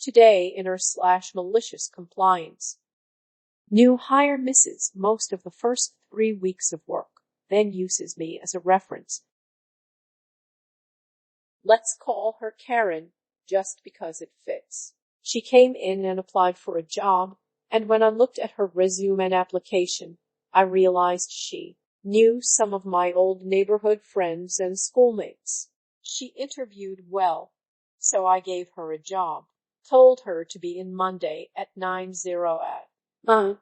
Today in /malicious compliance. New hire misses most of the first 3 weeks of work, then uses me as a reference. Let's call her Karen, just because it fits. She came in and applied for a job, and when I looked at her resume and application, I realized she knew some of my old neighborhood friends and schoolmates. She interviewed well, so I gave her a job. Told her to be in Monday at 9:00 a.m.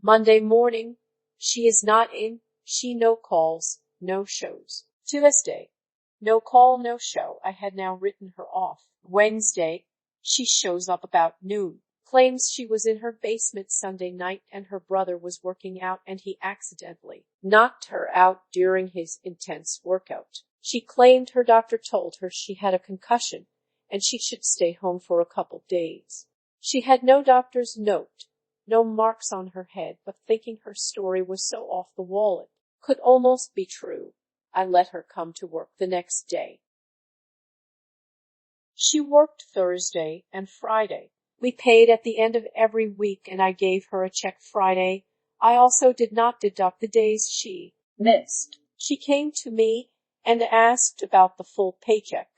Monday morning, she is not in, she no calls, no shows. Tuesday, no call, no show. I had now written her off. Wednesday, she shows up about noon. Claims she was in her basement Sunday night and her brother was working out and he accidentally knocked her out during his intense workout. She claimed her doctor told her she had a concussion and she should stay home for a couple days. She had no doctor's note, no marks on her head, but thinking her story was so off the wall it could almost be true, I let her come to work the next day. She worked Thursday and Friday. We paid at the end of every week and I gave her a check Friday. I also did not deduct the days she missed. She came to me and asked about the full paycheck.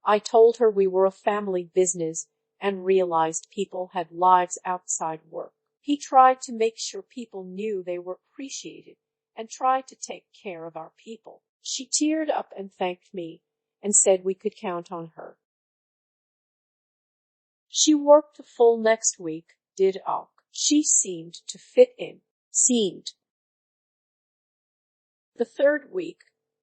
I told her we were a family business and realized people had lives outside work. He tried to make sure people knew they were appreciated and tried to take care of our people. She teared up and thanked me and said we could count on her. She worked the full next week, did all. She seemed to fit in. The third week,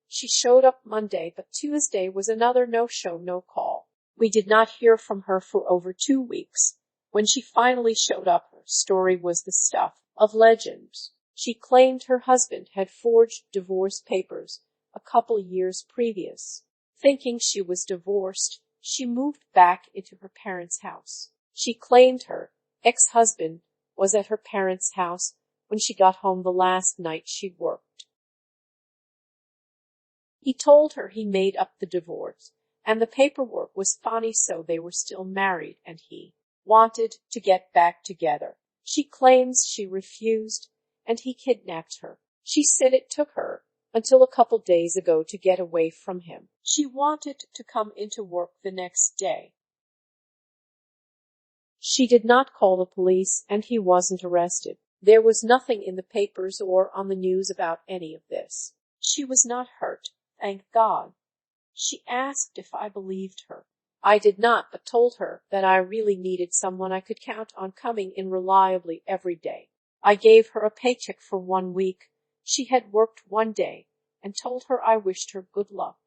she showed up Monday, but Tuesday was another no-show, no call. We did not hear from her for over 2 weeks. When she finally showed up, her story was the stuff of legends. She claimed her husband had forged divorce papers a couple years previous. Thinking she was divorced, she moved back into her parents' house. She claimed her ex-husband was at her parents' house when she got home the last night she worked. He told her he made up the divorce, and the paperwork was funny, so they were still married, and he wanted to get back together. She claims she refused, and he kidnapped her. She said it took her until a couple days ago to get away from him. She wanted to come into work the next day. She did not call the police, and he wasn't arrested. There was nothing in the papers or on the news about any of this. She was not hurt, thank God. She asked if I believed her. I did not, but told her that I really needed someone I could count on coming in reliably every day. I gave her a paycheck for 1 week. She had worked 1 day, and told her I wished her good luck.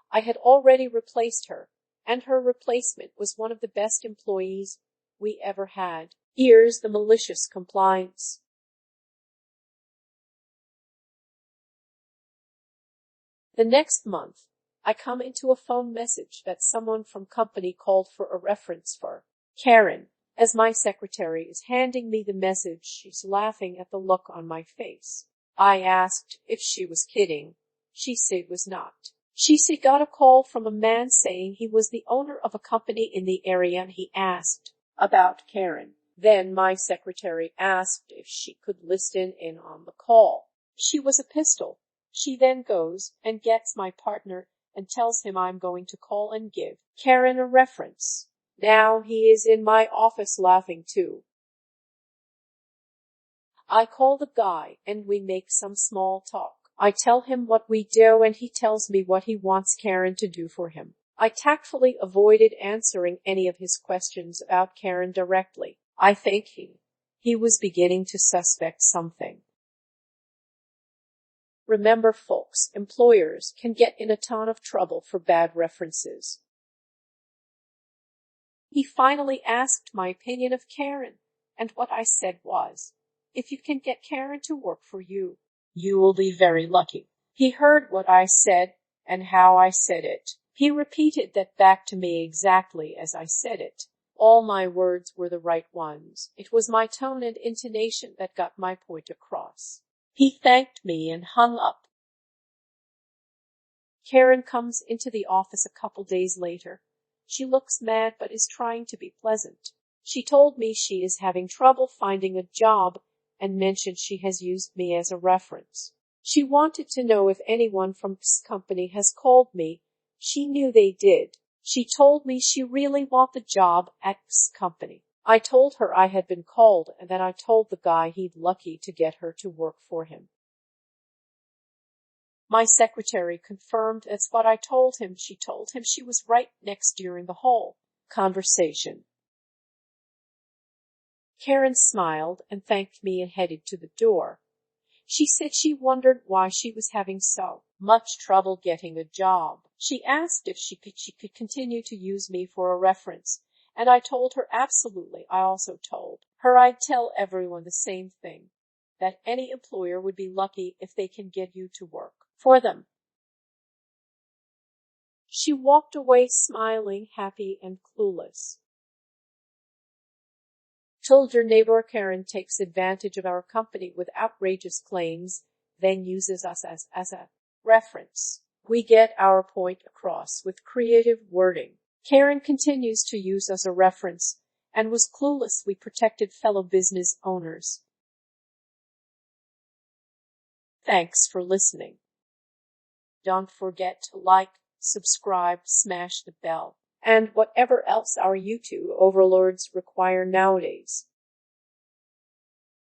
I had already replaced her, and her replacement was one of the best employees we ever had. Here's the malicious compliance. The next month, I come into a phone message that someone from company called for a reference for Karen. As my secretary is handing me the message, she's laughing at the look on my face. I asked if she was kidding. She said was not. She said got a call from a man saying he was the owner of a company in the area and he asked about Karen. Then my secretary asked if she could listen in on the call. She was a pistol. She then goes and gets my partner and tells him I'm going to call and give Karen a reference. Now he is in my office laughing too. I call the guy and we make some small talk. I tell him what we do and he tells me what he wants Karen to do for him. I tactfully avoided answering any of his questions about Karen directly. I think he was beginning to suspect something. Remember, folks, employers can get in a ton of trouble for bad references. He finally asked my opinion of Karen, and what I said was, if you can get Karen to work for you, you will be very lucky. He heard what I said and how I said it. He repeated that back to me exactly as I said it. All my words were the right ones. It was my tone and intonation that got my point across. He thanked me and hung up. Karen comes into the office a couple days later. She looks mad but is trying to be pleasant. She told me she is having trouble finding a job and mentioned she has used me as a reference. She wanted to know if anyone from this company has called me. She knew they did. She told me she really wants the job at this company. I told her I had been called and then I told the guy he'd lucky to get her to work for him. My secretary confirmed that's what I told him. She told him she was right next during the whole conversation. Karen smiled and thanked me and headed to the door. She said she wondered why she was having so much trouble getting a job. She asked if she could continue to use me for a reference, and I told her absolutely. I also told her I'd tell everyone the same thing, that any employer would be lucky if they can get you to work for them. She walked away smiling, happy, and clueless. Told your neighbor Karen takes advantage of our company with outrageous claims, then uses us as a reference. We get our point across with creative wording. Karen continues to use us as a reference and was clueless. We protected fellow business owners. Thanks for listening. Don't forget to like, subscribe, smash the bell, and whatever else our YouTube overlords require nowadays.